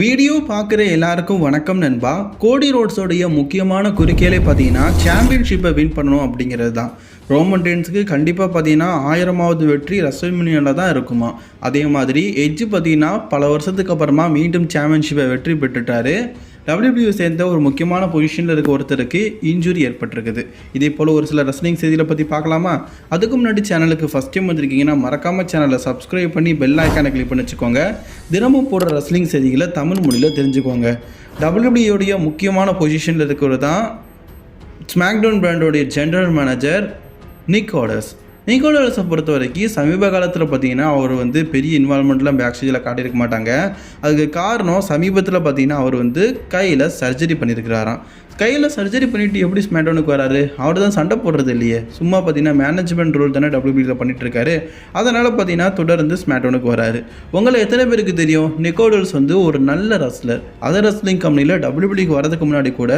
Video பார்க்குற எல்லாருக்கும் வணக்கம் நண்பா. கோடி ரோட்ஸோடைய முக்கியமான குறிக்கோளே பார்த்தீங்கன்னா சாம்பியன்ஷிப்பை வின் பண்ணணும் அப்படிங்கிறது தான். ரோமன் ரெயின்ஸுக்கு கண்டிப்பாக பார்த்தீங்கன்னா 1000வது வெற்றி ரெஸ்ல்மேனியாவில் தான் இருக்குமா. அதே மாதிரி எட்ஜ் பார்த்தீங்கன்னா பல வருஷத்துக்கு அப்புறமா மீண்டும் சாம்பியன்ஷிப்பை வெற்றி பெற்றுட்டாரு. WWE சேர்ந்த ஒரு முக்கியமான பொசிஷனில் இருக்க ஒருத்தருக்கு இன்ஜுரி ஏற்பட்டிருக்குது. இதே போல் ஒரு சில ரெஸ்லிங் செய்திகளை பற்றி பார்க்கலாமா? அதுக்கு முன்னாடி சேனலுக்கு ஃபஸ்ட் டைம் வந்திருக்கீங்கன்னா மறக்காமல் சேனலை சப்ஸ்கிரைப் பண்ணி பெல் ஐக்கானை கிளிக் பண்ணி வச்சுக்கோங்க. தினமும் போடுற ரெஸ்லிங் செய்திகளை தமிழ் மொழியில் தெரிஞ்சுக்கோங்க. WWE முக்கியமான பொசிஷனில் இருக்கிறது தான் ஸ்மாக்டவுன் பிராண்டோடைய ஜெனரல் மேனேஜர் நிக் ஆடர்ஸ். நிக் ஆடர்ஸை பொறுத்த வரைக்கும் சமீப காலத்தில் பார்த்தீங்கன்னா அவர் பெரிய இன்வால்மெண்ட்லாம் பேக் ஸ்டேஜில் காட்டியிருக்க மாட்டாங்க. அதுக்கு காரணம் சமீபத்தில் பார்த்தீங்கன்னா அவர் கையில் சர்ஜரி பண்ணியிருக்கிறாராம். கையில் சர்ஜரி பண்ணிவிட்டு எப்படி ஸ்மாக்டவுனுக்கு வராரு? அவர் தான் சண்டை போடுறது இல்லையே, சும்மா பார்த்தீங்கன்னா மேனேஜ்மெண்ட் ரோல் தானே WWEயில் பண்ணிட்டுருக்காரு. அதனால் பார்த்தீங்கன்னா தொடர்ந்து ஸ்மாக்டவுனுக்கு வராரு. உங்களை எத்தனை பேருக்கு தெரியும் நிக் ஆடர்ஸ் ஒரு நல்ல ரெஸ்லர். அதர் ரெஸ்லிங் கம்பெனியில் WWEக்கு வரதுக்கு முன்னாடி கூட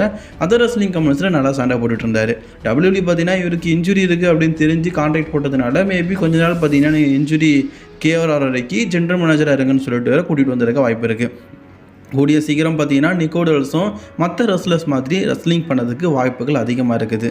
அதர் ரெஸ்லிங் கம்பெனிஸில் நல்லா சண்டை போட்டுட்டு இருந்தார். WWE பார்த்தீங்கன்னா இவருக்கு இன்ஜுரி இருக்குது அப்படின்னு தெரிஞ்சு கான்ட்ராக்ட் போட்டதுனால மேபி கொஞ்ச நாள் பார்த்தீங்கன்னா இன்ஜுரி கேஆர் வரைக்கு ஜென்ரல் மேனேஜராக இருங்கன்னு சொல்லிட்டு வேறு கூட்டிகிட்டு வந்திருக்க வாய்ப்பு இருக்குது. கூடிய சீக்கிரம் பார்த்தீங்கன்னா நிக் ஆடர்ஸும் மற்ற ரெஸ்லர்ஸ் மாதிரி ரெஸ்லிங் பண்ணதுக்கு வாய்ப்புகள் அதிகமாக இருக்குது.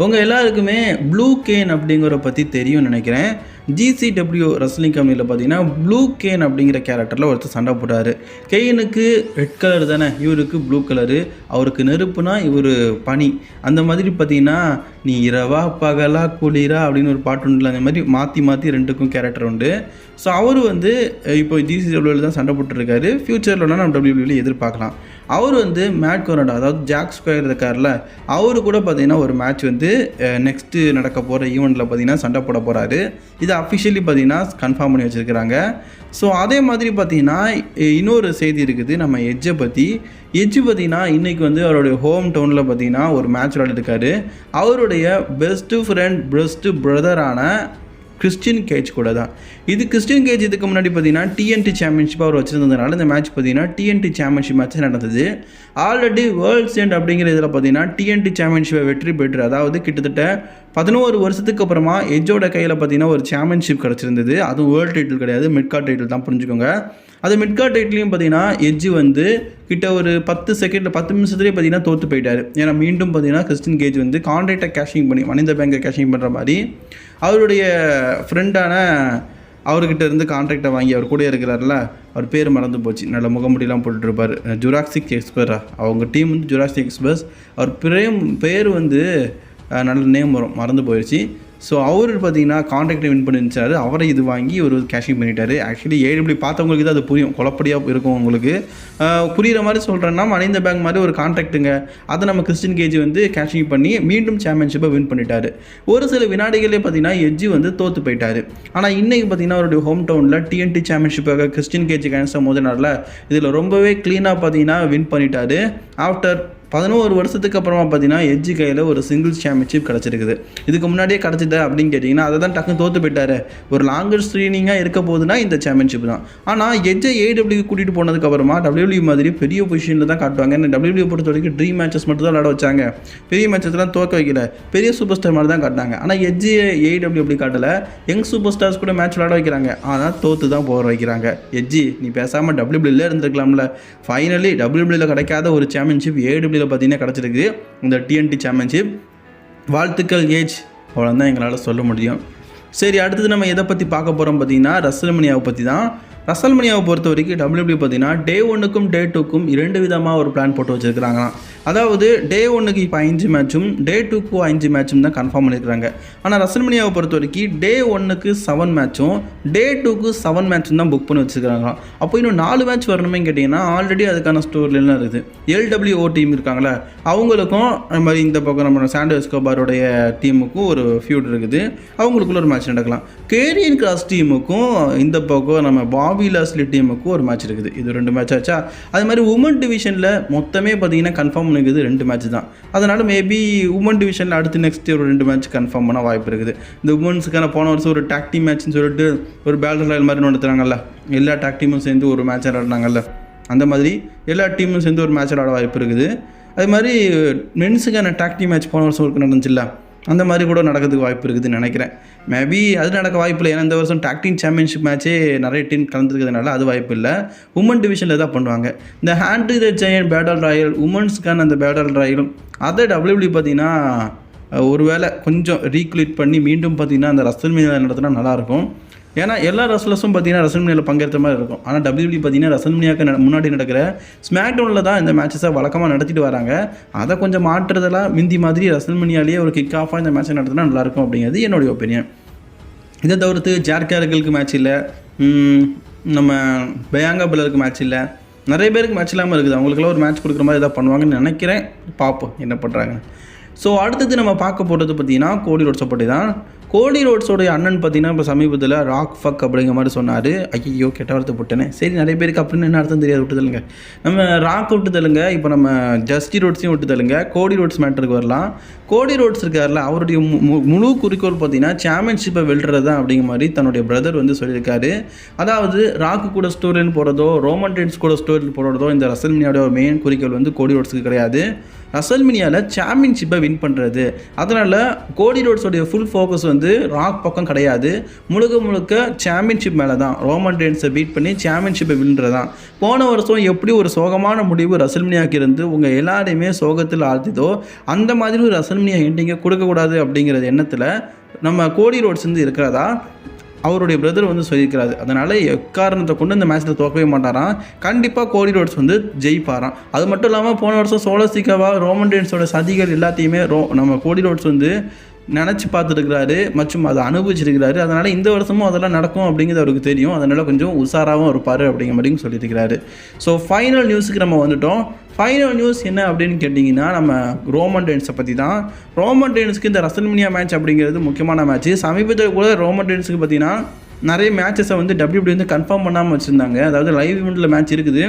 உங்கள் எல்லாருக்குமே ப்ளூ கேன் அப்படிங்கிற பற்றி தெரியும்னு நினைக்கிறேன். GCW ரெஸ்லிங் கம்பெனியில் பார்த்தீங்கன்னா ப்ளூ கேன் அப்படிங்கிற கேரக்டரில் ஒருத்தர் சண்டை போட்டார். கெயினுக்கு ரெட் கலர் தானே, இவருக்கு ப்ளூ கலரு. அவருக்கு நெருப்புனா இவர் பனி. அந்த மாதிரி பார்த்தீங்கன்னா நீ இரவா பகலா குளிரா அப்படின்னு ஒரு பாட்டு உண்டுல, அந்த மாதிரி மாற்றி மாற்றி ரெண்டுக்கும் கேரக்டர் உண்டு. ஸோ அவர் இப்போ GCWவில் தான் சண்டை போட்டுருக்காரு. ஃப்யூச்சரில் நம்ம WWEயில் எதிர்பார்க்கலாம். அவர் மேட் கொரண்டா, அதாவது ஜாக் ஸ்கொயர் இருக்கார்ல, அவரு கூட பார்த்தீங்கன்னா ஒரு மேட்ச் நெக்ஸ்ட்டு நடக்க போகிற ஈவெண்ட்டில் பார்த்தீங்கன்னா சண்டை போட போகிறாரு. இது அஃபிஷியலி பார்த்தீங்கன்னா கன்ஃபார்ம் பண்ணி வச்சுருக்கிறாங்க. ஸோ அதே மாதிரி பார்த்தீங்கன்னா இன்னொரு செய்தி இருக்குது நம்ம எட்ஜை பற்றி. எட்ஜு பார்த்தீங்கன்னா இன்றைக்கி அவருடைய ஹோம் டவுனில் பார்த்தீங்கன்னா ஒரு மேட்ச் விளையாடிருக்காரு. அவருடைய பெஸ்ட்டு ஃப்ரெண்ட் பெஸ்ட்டு பிரதரான கிறிஸ்டியன் கேஜ் கூட தான். இது கிறிஸ்டியன் கேஜ் இதுக்கு முன்னாடி பார்த்தீங்கன்னா TNT சாம்பியன்ஷிப் அவர் வச்சுருந்ததுனால இந்த மேட்ச் பார்த்தீங்கன்னா TNT சாம்பியன்ஷிப் மேட்ச் நடந்தது. ஆல்ரெடி வேர்ல்ட்ஸ் எண்ட் அப்படிங்கிற இதில் பார்த்தீங்கன்னா TNT சாம்பியன்ஷிப்பை வெற்றி பெற்று, அதாவது கிட்டத்தட்ட 11 வருஷத்துக்கு அப்புறமா எட்ஜோட கையில் பார்த்தீங்கன்னா ஒரு சாம்பியன்ஷிப் கிடச்சிருந்தது. அதுவும் வேர்ல்டு டைட்டில் கிடையாது, மிட்கார்ட் டைட்டில் தான், புரிஞ்சுக்கோங்க. அது மிட்கார்ட் டைட்டிலையும் பார்த்தீங்கன்னா எட்ஜு கிட்ட ஒரு 10 நிமிஷத்துலேயே பார்த்தீங்கன்னா தோற்று போயிட்டார். ஏன்னா மீண்டும் பார்த்தீங்கன்னா கிறிஸ்டியன் கேஜ் கான்ட்ராக்டை கேஷிங் பண்ணி மனித பேங்கை கேஷிங் பண்ணுற மாதிரி அவருடைய ஃப்ரெண்டான அவர்கிட்ட இருந்து கான்ட்ராக்டை வாங்கி அவர் கூட இருக்கிறார்ல, அவர் பேர் மறந்து போச்சு, நல்ல முகமுடியெலாம் போட்டுட்ருப்பார், ஜுராசிக் எக்ஸ்பர்ரா. அவங்க டீம் ஜுராசிக் எக்ஸ்பர்ஸ். அவர் பேர் நல்ல நேம் வரும், மறந்து போயிடுச்சு. ஸோ அவர் பார்த்தீங்கன்னா கான்ட்ராக்டை வின் பண்ணிருந்தார். அவரை இது வாங்கி ஒரு கேஷிங் பண்ணிட்டார். ஆக்சுவலி AEW பார்த்தவங்களுக்கு தான் அது புரியும், குழப்படியாக இருக்கும் உங்களுக்கு. புரிகிற மாதிரி சொல்கிறேன்னா மனித பேங்க் மாதிரி ஒரு கான்ட்ராக்ட்டுங்க. அதை நம்ம கிறிஸ்டியன் கேஜ் கேஷிங் பண்ணி மீண்டும் சாம்பியன்ஷிப்பை வின் பண்ணிட்டார். ஒரு சில வினாடிகளே பார்த்தீங்கன்னா எட்ஜு தோற்று போயிட்டார். ஆனால் இன்றைக்கி பார்த்தீங்கன்னா அவருடைய ஹோம் டவுனில் TNT சாம்பியன்ஷிப்பாக கிறிஸ்டியன் கேஜ் கேன்சர் மோதினால இதில் ரொம்பவே க்ளீனாக பார்த்தீங்கன்னா வின் பண்ணிட்டார். ஆஃப்டர் 11 வருஷத்துக்கு அப்புறமா பார்த்தீங்கன்னா எட்ஜு கையில் ஒரு சிங்கிள்ஸ் சாம்பியன்ஷிப் கிடச்சிருக்குது. இதுக்கு முன்னாடியே கிடச்சிது அப்படின்னு கேட்டிங்கன்னா அதை தான் டக்குன்னு தோற்று போயிட்டார். ஒரு லாங்கர் ஸ்க்ரீனிங்காக இருக்க போதுன்னா இந்த சாம்பியன்ஷிப் தான். ஆனால் எட்ஜை AEW கூட்டிகிட்டு போனதுக்கப்புறமா WWE மாதிரி பெரிய பொசிஷனில் தான் காட்டுவாங்க. WWE பொறுத்த வரைக்கும் ட்ரீம் மேட்சஸ் மட்டும் தான் விளையாட வச்சாங்க. பெரிய மேட்சஸ்லாம் தோற்க வைக்கல, பெரிய சூப்பர் ஸ்டார் மாதிரி தான் காட்டினாங்க. ஆனால் எட்ஜு AEW அப்படி காட்டலை, யங் சூப்பர் ஸ்டார்ஸ் கூட மேட்ச் விளையாட வைக்கிறாங்க. ஆனால் தோற்று தான் போகிற வைக்கிறாங்க. எட்ஜி நீ பேசாமல் WWEயில் இருந்திருக்கலாம்ல. ஃபைனலி WWEயில் கிடைக்காத ஒரு சாம்பியன்ஷிப் AEW பார்த்தீங்கன்னா கிடச்சிருக்கு, இந்த TNT சாம்பியன்ஷிப். வாழ்த்துக்கள் ஏஜ், அவ்வளோதான் எங்களால் சொல்ல முடியும். சரி, அடுத்தது நம்ம எதை பற்றி பார்க்க போகிறோம் பார்த்தீங்கன்னா ரெஸ்ல்மேனியாவை பற்றி தான். ரெஸ்ல்மேனியாவை பொறுத்த வரைக்கும் WWE பார்த்தீங்கன்னா Day 1க்கும் Day 2க்கும் 2 விதமாக ஒரு பிளான் போட்டு வச்சுருக்கிறாங்களாம். அதாவது Day 1க்கு இப்போ 5 மேட்சும் Day 2க்கு 5 மேட்சும் தான் கன்ஃபார்ம் பண்ணியிருக்கிறாங்க. ஆனால் ரெஸ்ல்மேனியாவை பொறுத்த வரைக்கும் Day 1க்கு 7 மேட்சும் Day 2க்கு 7 மேட்சும் தான் புக் பண்ணி வச்சுருக்காங்களாம். அப்போ இன்னும் 4 மேட்ச் வரணுமே கேட்டிங்கன்னா ஆல்ரெடி அதுக்கான ஸ்டோரிலாம் இருக்குது. LWO டீம் இருக்காங்களே, அவங்களுக்கும் அந்த மாதிரி இந்த பக்கம் நம்ம சாண்டோ எஸ்கோபாரோடைய டீமுக்கும் ஒரு ஃபியூட் இருக்குது. அவங்களுக்குள்ள ஒரு மேட்ச் நடக்கலாம். கேரியன் கிராஸ் டீமுக்கும் இந்த பக்கம் நம்ம பாபி லாஸ்லி டீமுக்கும் ஒரு மேட்ச் இருக்குது. இது 2 மேட்ச் ஆச்சா. அது மாதிரி உமன் டிவிஷனில் மொத்தமே பார்த்தீங்கன்னா கன்ஃபார்ம் இருக்குது 2 மேட்ச் தான். அதனால் மேபி உமன் டிவிஷனில் அடுத்து நெக்ஸ்ட் ஒரு 2 மேட்ச் கன்ஃபார்ம் பண்ண வாய்ப்பு இருக்குது. இந்த உமன்ஸுக்கான போன வருஷம் ஒரு டாக் டீம் மேட்ச்னு சொல்லிட்டு ஒரு பேட்டில் ராயல் மாதிரி நடத்துகிறாங்கல்ல, எல்லா டாக் டீமும் சேர்ந்து ஒரு மேட்ச் விளாட்றாங்கல்ல, அந்த மாதிரி எல்லா டீமும் சேர்ந்து ஒரு மேட்ச் விளாட வாய்ப்பு இருக்குது. அது மாதிரி மென்ஸுக்கான டாக் டீம் மேட்ச் போன வருஷம் நடந்துச்சுல்ல, அந்த மாதிரி கூட நடக்கிறதுக்கு வாய்ப்பு இருக்குதுன்னு நினைக்கிறேன். மேபி அது நடக்க வாய்ப்பு இல்லை. ஏன்னா இந்த வருஷம் டாக் டீம் சாம்பியன்ஷிப் மேட்ச்சே நிறைய டீம் கலந்துருக்கிறதுனால அது வாய்ப்பு இல்லை. உமன் டிவிஷனில் தான் பண்ணுவாங்க. இந்த ஹேண்ட்ரி த ஜெயண்ட் பேட்டில் ராயல் உமன்ஸ்க்கான அந்த பேட்டில் ராயல் அதை WWE பார்த்தீங்கன்னா ஒருவேளை கொஞ்சம் ரீக்ரியேட் பண்ணி மீண்டும் பார்த்தீங்கன்னா அந்த ரசல்மேனியா நடத்தினா நல்லாயிருக்கும். ஏன்னா எல்லா ரெஸ்லர்ஸும் பார்த்தீங்கன்னா ரசல்மேனியாவில் பங்கேற்ற மாதிரி இருக்கும். ஆனால் WWE பார்த்தீங்கன்னா ரசல்மேனியாவுக்கு முன்னாடி நடக்கிற ஸ்மாக்டவுனில் தான் இந்த மேட்சஸை வழக்கமாக நடத்திட்டு வராங்க. அதை கொஞ்சம் மாற்றுறதெல்லாம் மிந்தி மாதிரி ரசல்மேனியாலேயே ஒரு கிக் ஆஃபாக இந்த மேட்சை நடத்தினா நல்லாயிருக்கும் அப்படிங்கிறது என்னுடைய ஒப்பீனியன். இதை தவிர்த்து ஜார் கேரகலுக்கு மேட்ச் இல்லை, நம்ம பயாங்கா பில்லருக்கு மேட்ச் இல்லை, நிறைய பேருக்கு மேட்ச் இல்லாமல் இருக்குது. அவங்களுக்குலாம் ஒரு மேட்ச் கொடுக்குற மாதிரி எதாவது பண்ணுவாங்கன்னு நினைக்கிறேன். பார்ப்போம் என்ன பண்ணுறாங்க. ஸோ அடுத்தது நம்ம பார்க்க போகிறது பார்த்தீங்கன்னா கோடி ரோட்ஸை பற்றி தான். கோடி ரோட்ஸோடைய அண்ணன் பார்த்தீங்கன்னா இப்போ சமீபத்தில் ராக் ஃபக் அப்படிங்கிற மாதிரி சொன்னார். ஐயோ கெட்ட வார்த்தை போட்டேனே. சரி, நிறைய பேருக்கு அப்படின்னு என்ன அர்த்தம் தெரியாது, விட்டுதலுங்க. நம்ம ராக் விட்டுதலுங்க. இப்போ நம்ம ஜஸ்டி ரோட்ஸையும் விட்டுதலுங்க. கோடி ரோட்ஸ் மேட்டருக்கு வரலாம். கோடி ரோட்ஸ் இருக்கார்ல, அவருடைய முழு குறிக்கோள் பார்த்தீங்கன்னா சாம்பியன்ஷிப்பை வெல்றது தான் அப்படிங்கிற மாதிரி தன்னுடைய பிரதர் வந்து சொல்லியிருக்காரு. அதாவது ராக்கு கூட ஸ்டோரின்னு போகிறதோ ரோமன் ரெயின்ஸ் கூட ஸ்டோரியில் போடுறதோ இந்த ரசல்மேனியாவோட மெயின் குறிக்கோள் வந்து கோடி ரோட்ஸுக்கு கிடையாது. ரசல்மேனியாவில் சாம்பியன்ஷிப்பை வின் பண்ணுறது. அதனால் கோடி ரோட்ஸோடைய ஃபுல் ஃபோக்கஸ் வந்து ராக் பக்கம் கிடையாது. முழுக்க முழுக்க சாம்பியன்ஷிப் மேலே தான். ரோமன் ரெயின்ஸை பீட் பண்ணி சாம்பியன்ஷிப்பை வின்றது தான். போன வருஷம் எப்படி ஒரு சோகமான முடிவு ரசல்மேனியாவுக்கு இருந்து உங்கள் எல்லாரையுமே சோகத்தில் ஆழ்த்திதோ அந்த மாதிரி ஒரு ரசல்மேனியா எண்டிங்கை கொடுக்கக்கூடாது அப்படிங்கிறது எண்ணத்தில் நம்ம கோடி ரோட்ஸ் வந்து இருக்கிறதா அவருடைய பிரதர் வந்து சொல்லியிருக்கிறாரு. அதனால் எக்காரணத்தை கொண்டு இந்த மேட்ச்சில் தோக்கவே மாட்டாராம். கண்டிப்பாக கோடி ரோட்ஸ் வந்து ஜெயிப்பாராம். அது மட்டும் இல்லாமல் போன வருஷம் சோலோ சிக்காவா ரோமன் ரெயின்ஸோட சதிகள் எல்லாத்தையுமே நம்ம கோடி ரோட்ஸ் வந்து நினச்சி பார்த்துருக்கிறாரு மற்றும் அதை அனுபவிச்சிருக்கிறாரு. அதனால் இந்த வருஷமும் அதெல்லாம் நடக்கும் அப்படிங்கிறது அவருக்கு தெரியும். அதனால் கொஞ்சம் உஷாராகவும் இருப்பார் அப்படிங்கிற மாதிரியும் சொல்லியிருக்கிறாரு. ஸோ ஃபைனல் நியூஸுக்கு நம்ம வந்துவிட்டோம். ஃபைனல் நியூஸ் என்ன அப்படின்னு கேட்டிங்கன்னா நம்ம ரோமன் ரெயின்ஸை பற்றி தான். ரோமன் ரெயின்ஸுக்கு இந்த ரசல்மேனியா மேட்ச் அப்படிங்கிறது முக்கியமான மேட்ச்சு. சமீபத்தில் கூட ரோமன் ரெயின்ஸுக்கு பார்த்தீங்கன்னா நிறைய மேட்சஸை வந்து WWE வந்து கன்ஃபார்ம் பண்ணாமல் வச்சுருந்தாங்க. அதாவது லைவ் இவெண்ட்டில் மேட்ச் இருக்குது,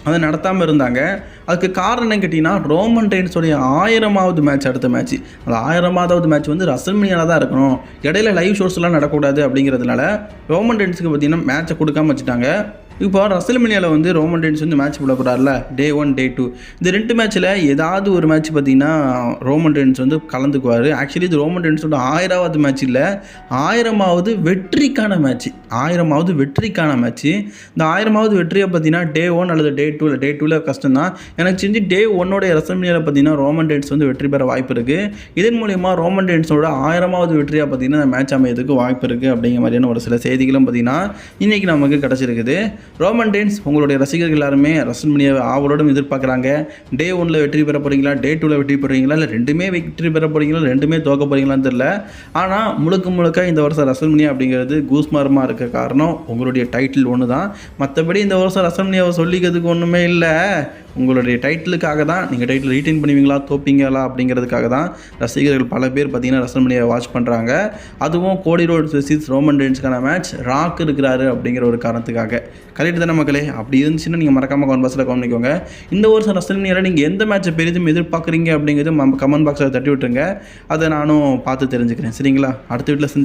அதை நடத்தாமல் இருந்தாங்க. அதுக்கு காரணம் என்னன்னு கேட்டிங்கன்னா ரோமன் ரெயின்ஸோடைய 1000வது மேட்ச், அடுத்த மேட்ச், அந்த 1000வது மேட்ச் வந்து ரசல்மேனியாவில் தான் இருக்கணும், இடையில லைவ் ஷோஸ்லாம் நடக்கக்கூடாது அப்படிங்கிறதுனால ரோமன் ரெயின்ஸுக்கு பார்த்தீங்கன்னா மேட்சை கொடுக்காம வச்சுட்டாங்க. இப்போ ரசல்மேனியாவில் வந்து ரோமன் ரெயின்ஸ் வந்து மேட்ச் போட போகிறார்ல, டே 1 டே 2 இந்த 2 மேட்ச்சில் ஏதாவது ஒரு மேட்ச் பார்த்திங்கன்னா ரோமன் ரெயின்ஸ் வந்து கலந்துக்குவார். ஆக்சுவலி இது ரோமன் ரெயின்ஸோட 1000வது மேட்ச் இல்லை, 1000வது வெற்றிக்கான மேட்ச். 1000வது வெற்றிக்கான மேட்ச்சு. இந்த 1000வது வெற்றியை பார்த்தீங்கன்னா டே 1 அல்லது டே 2 டே 2ல் கஷ்டம் தான். எனக்கு தெரிஞ்சு டே 1 ரசல்மேனியாவில் பார்த்தீங்கன்னா ரோமன் ரெயின்ஸ் வந்து வெற்றி பெற வாய்ப்பு இருக்குது. இதன் மூலிமா ரோமன் ரெயின்ஸோட 1000வது வெற்றியாக பார்த்தீங்கன்னா மேட்ச் அமையதுக்கு வாய்ப்பு இருக்குது அப்படிங்கிற மாதிரியான ஒரு சில செய்திகளும் பார்த்தீங்கன்னா இன்றைக்கி நமக்கு கிடச்சிருக்குது. ரோமன் ரெயின்ஸ் உங்களுடைய ரசிகர்கள் எல்லாருமே ரசல்மேனியாவை ஆவலோடும் எதிர்பார்க்குறாங்க. டே 1 வெற்றி பெற போகிறீங்களா, டே 2 வெற்றி பெறுறீங்களா, இல்லை ரெண்டுமே வெற்றி பெற போகிறீங்களா, ரெண்டுமே தோக்க போகிறீங்களான்னு தெரியல. ஆனால் முழுக்க இந்த வருஷம் ரசல்மேனியா அப்படிங்கிறது கூஸ்மாரமாக இருக்க காரணம் உங்களுடைய டைட்டில் ஒன்று தான். மற்றபடி இந்த வருஷம் ரசல்மேனியாவை சொல்லிக்கிறதுக்கு ஒன்றுமே இல்லை. உங்களுடைய டைட்டிலுக்காக தான். நீங்கள் டைட்டில் ரீட்டைன் பண்ணுவீங்களா தோப்பீங்களா அப்படிங்கிறதுக்காக தான் ரசிகர்கள் பல பேர் பார்த்தீங்கன்னா ரசல்மேனியாவை வாட்ச் பண்ணுறாங்க. அதுவும் கோடி ரோட்ஸ் வெர்சஸ் ரோமன் ரெயின்ஸ்க்கான மேட்ச் ராக் இருக்கிறாரு அப்படிங்கிற ஒரு காரணத்துக்காக. கரெக்ட் தானே மக்களே? அப்படி இருந்துச்சுன்னா நீங்கள் மறக்காமல் கமெண்ட் பாக்ஸில் கவனிக்கோங்க. இந்த வருஷம் ரசல்மேனியாவில் நீங்கள் எந்த மேட்சை பெரிதும் எதிர்பார்க்குறீங்க அப்படிங்கிறது கமெண்ட் பாக்ஸில் தட்டி விட்டுருங்க. அதை நானும் பார்த்து தெரிஞ்சுக்கிறேன். சரிங்களா? அடுத்த வீட்டில்